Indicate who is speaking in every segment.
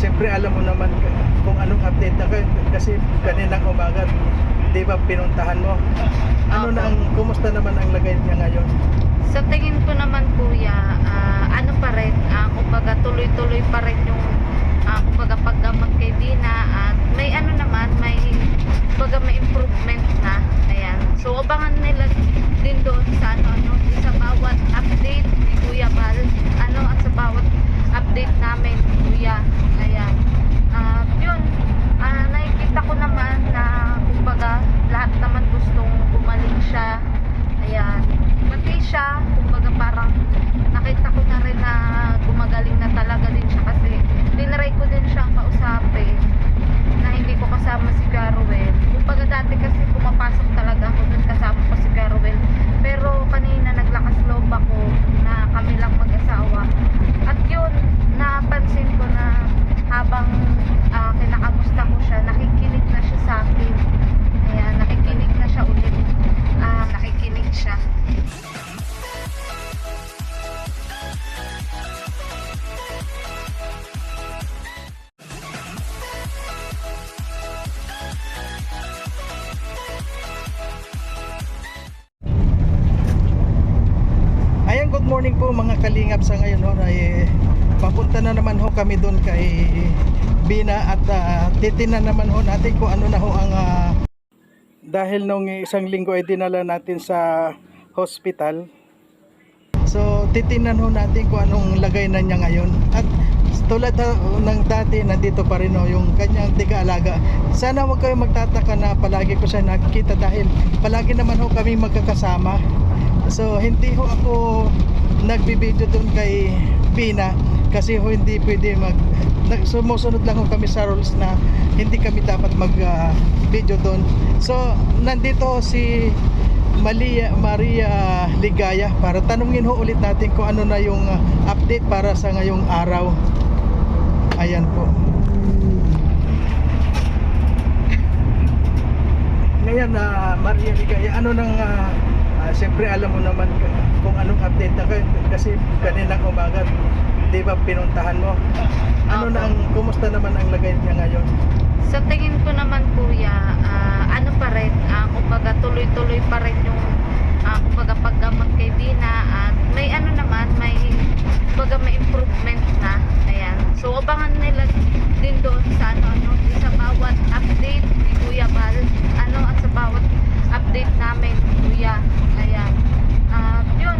Speaker 1: siyempre alam mo naman kung anong update na kasi kaninang umaga, di ba pinuntahan mo? Ano na kumusta naman ang lagay niya ngayon?
Speaker 2: Sa tingin ko naman kuya, ano pa rin, kumbaga tuloy-tuloy pa rin yung kumbaga paggamot kay Dina at may ano naman, may kumbaga may improvement na. Ayan. So abangan nila din doon sa sa bawat update ni Kuya Bal, at sa bawat update namin kuya. Ayan. Yun, nakikita ko naman na kumbaga lahat naman gustong gumaling siya. Ayan. Pati siya, kumbaga parang nakita ko na rin na gumagaling na talaga din siya kasi tinry ko din siyang kausapin na hindi ko kasama si Caruel. Kumbaga dati kasi pumapasok talaga ako dun kasama ko si Caruel. Pero kanina naglakas loob ako na kami lang mag-asawa. At yun, napansin ko na habang kinakamusta ko siya, nakikinig na siya sa akin. Ayan, nakikinig na siya ulit. Nakikinig siya.
Speaker 1: Ayan, good morning po mga kalingap. Sa ngayon ay papunta na naman ho kami doon kay Bina at titinan naman ho natin kung ano na ho ang dahil nung isang linggo ay dinala natin sa hospital. So titinan ho natin kung anong lagay na niya ngayon. At tulad ng dati, nandito pa rin ho yung kanyang tiga-alaga. Sana huwag kayo magtataka na palagi ko siya nakikita dahil palagi naman ho kami magkakasama. So hindi ho ako nagbibideo doon kay Bina kasi ho hindi pwede sumusunod lang ho kami sa rules na hindi kami dapat mag video doon. So nandito ho si Maria Ligaya para tanungin ho ulit natin kung ano na yung update para sa ngayong araw. Ayan po. Ngayon Maria Ligaya, ano nang siyempre alam mo naman kung anong update na kasi kaninang umaga, di ba pinuntahan mo? Ano na kumusta naman ang lagay niya ngayon?
Speaker 2: Sa tingin ko naman kuya, ano pa rin, kumbaga tuloy-tuloy pa rin yung kumbaga paggamot kay Dina at may ano naman, may kumbaga may improvement na. Ayan. So abangan nila din doon sa sa bawat update ni Kuya Bal, at sa bawat update namin kuya. Ayan. Yun,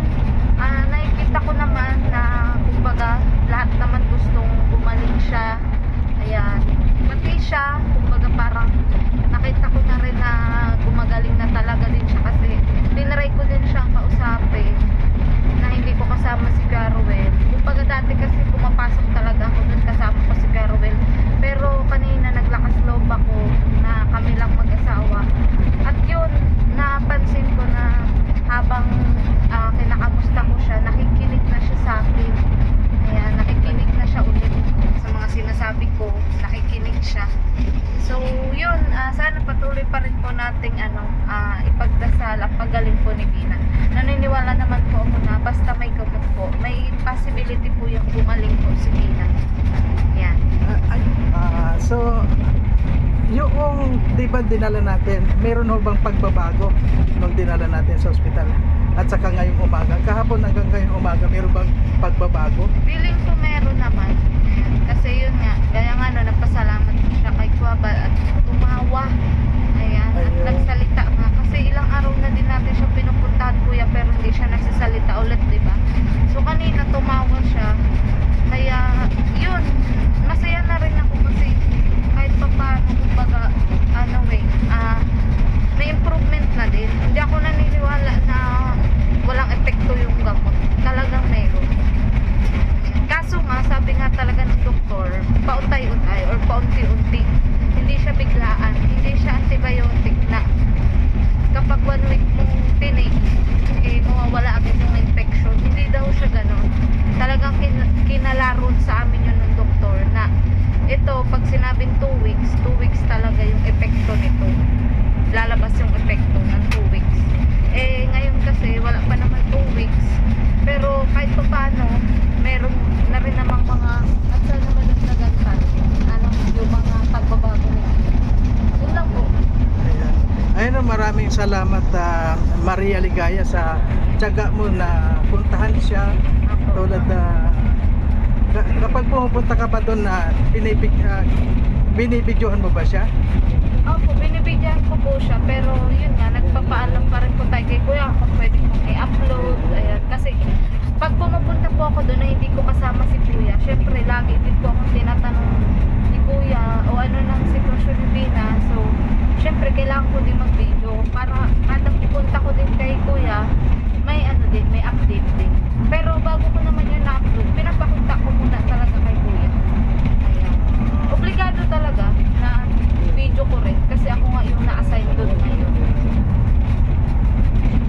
Speaker 2: nakikita ko naman na kumbaga lahat naman gustong gumaling siya. Ayan. Pati siya, kumbaga parang nakita ko na rin na gumagaling na talaga din siya kasi tinry ko din siyang kausapin na hindi ko kasama si Caruel. Kumbaga dati kasi pumapasok talaga ako dun kasama ko si Caruel. Pero kanina naglakas loob ako na kami lang mag-asawa. At yun, napansin ko na habang kinakamusta ko siya, nakikinig na siya sa akin. Ayan, nakikinig na siya ulit sa mga sinasabi ko, nakikinig siya. So yun, sana patuloy pa rin po nating ipagdasal ang paggaling po ni Bina. Naniniwala naman po ako na basta may gamot po, may possibility po yung gumaling po si Bina. Yan.
Speaker 1: So yung di ba dinala natin, meron ho bang pagbabago nung dinala natin sa ospital? At saka ngayong umaga, kahapon hanggang ngayong umaga, meron bang pagbabago?
Speaker 2: Feeling ko meron naman. Ayan. Kasi yun nga, kaya nga nagpasalamat ko siya kay Kuwabal at tumawa. Ayan. At nagsalita nga. Kasi ilang araw na din natin siya pinupuntahan kuya pero hindi siya nagsasalita ulit, di ba? So kanina tumawa siya. Kaya yun, masaya na rin ako kasi kahit pa paano, kumbaga, may improvement na din. Hindi ako naniniwala na walang epekto yung gamot. Talagang meron. Kaso nga, sabi nga talaga ng doktor, pauntay-untay or paunti-unti. Hindi siya biglaan. Hindi siya antibiotic na kapag 1 week mong tinik, mawawala agad yung infection. Hindi daw siya ganun. Talagang kinalaron sa amin yun ng doktor na ito, pag sinabing 2 weeks talaga yung epekto nito. Lalabas yung epekto ng 2 weeks. Ngayon kasi wala pa naman 2 weeks. Pero kahit pa paano, meron na rin namang mga at sana madagdagan pa.
Speaker 1: salamat Maria Ligaya sa tiyaga mo na puntahan siya.
Speaker 2: Opo.
Speaker 1: Tulad na kapag pumupunta ka ba doon na binibidyohan mo ba siya?
Speaker 2: Opo, binibigyan ko po siya, pero yun nga, nagpapaalam pa rin po tayo kay kuya kung pwede kong i-upload. Ayan, kasi pag pumupunta po ako doon na hindi ko kasama si kuya, syempre lagi din po akong tinatanong ni kuya o ano ng sitwasyon ni Bina. So, syempre kailangan ko din mag-video para kada pupunta ko din kay kuya, may ano din, may update din. Pero bago ko naman yun na-upload, pinapakunta ko muna talaga kay kuya. Ayan. Obligado talaga na video ko rin kasi ako nga yung na-assign doon ngayon.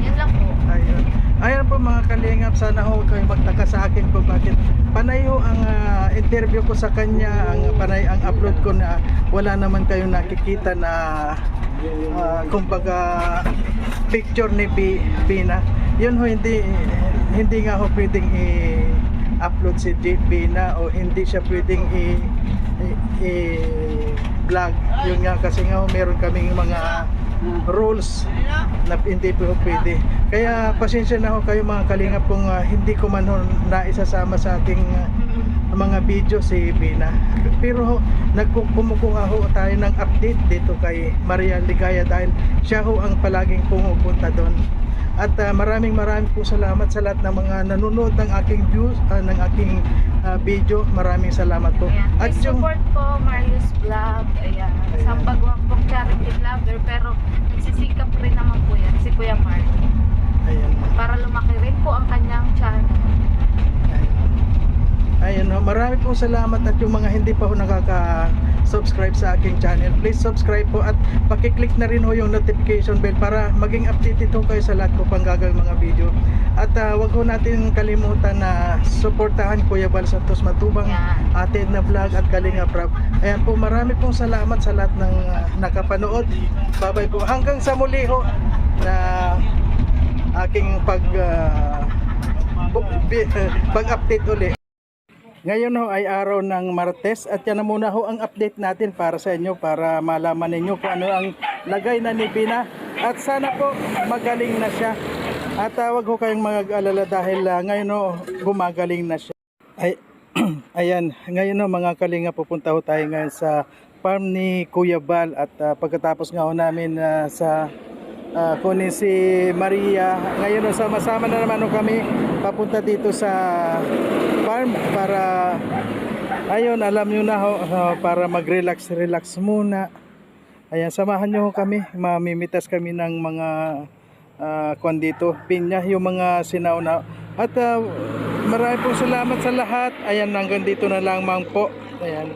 Speaker 2: Yan lang po.
Speaker 1: Ayun. Ayun po mga kalingap, sana ho kayo magtaka sa akin po bakit panay ho ang interview ko sa kanya, ang panay ang upload ko na wala naman kayong nakikita na kumbaga picture ni Bina. Yun ho, hindi nga ho pwedeng i-upload si Bina o hindi siya pwedeng i-vlog. Yun nga kasi nga ho, meron kaming mga rules na hindi po pwede. Kaya pasensya na ho kayo mga kalingap kung hindi ko man ho naisasama sa ating mga video si Bina. Pero ho, kumukuha ho tayo ng update dito kay Maria Ligaya dahil siya ho ang palaging pumupunta doon. At maraming po salamat sa lahat ng mga nanonood ng aking views, ng aking video. Maraming salamat po.
Speaker 2: Ayan.
Speaker 1: At
Speaker 2: Please
Speaker 1: yung
Speaker 2: support po Marius Vlog. Ayan. Isang baguang pong charity vlogger pero nagsisikap rin naman po yan si Kuya Mark.
Speaker 1: ayan.
Speaker 2: Para lumaki rin po ang kanyang channel.
Speaker 1: Ayun ho, marami pong salamat at yung mga hindi pa ho nakaka-subscribe sa aking channel, please subscribe po at pakiclick na rin ho yung notification bell para maging updated ho kayo sa lahat ko pang gagawin mga video. At wag ho natin kalimutan na suportahan Kuya Bal Santos Matubang,
Speaker 2: Yan.
Speaker 1: Ate na Vlog at Kalinga Prab. Ayan po, marami pong salamat sa lahat ng nakapanood. Bye-bye po. Hanggang sa muli ho na aking pag-update uli. Ngayon ho ay araw ng Martes at yan na muna ho ang update natin para sa inyo para malaman ninyo kung ano ang lagay na ni Bina at sana po magaling na siya at wag ho kayong mag-alala dahil ngayon ho gumagaling na siya. Ayan, ngayon ho mga kalinga pupunta ho tayo ngayon sa farm ni Kuya Bal at pagkatapos nga ho namin sa kunin si Maria. Ngayon sama-sama na naman kami papunta dito sa farm para ayun, alam nyo na ho, para mag-relax muna. Ayan, samahan nyo kami, mamimitas kami ng mga kwan dito, pinya, yung mga sinauna. At marami pong salamat sa lahat. Ayan, hanggang dito na lang po. Ayan.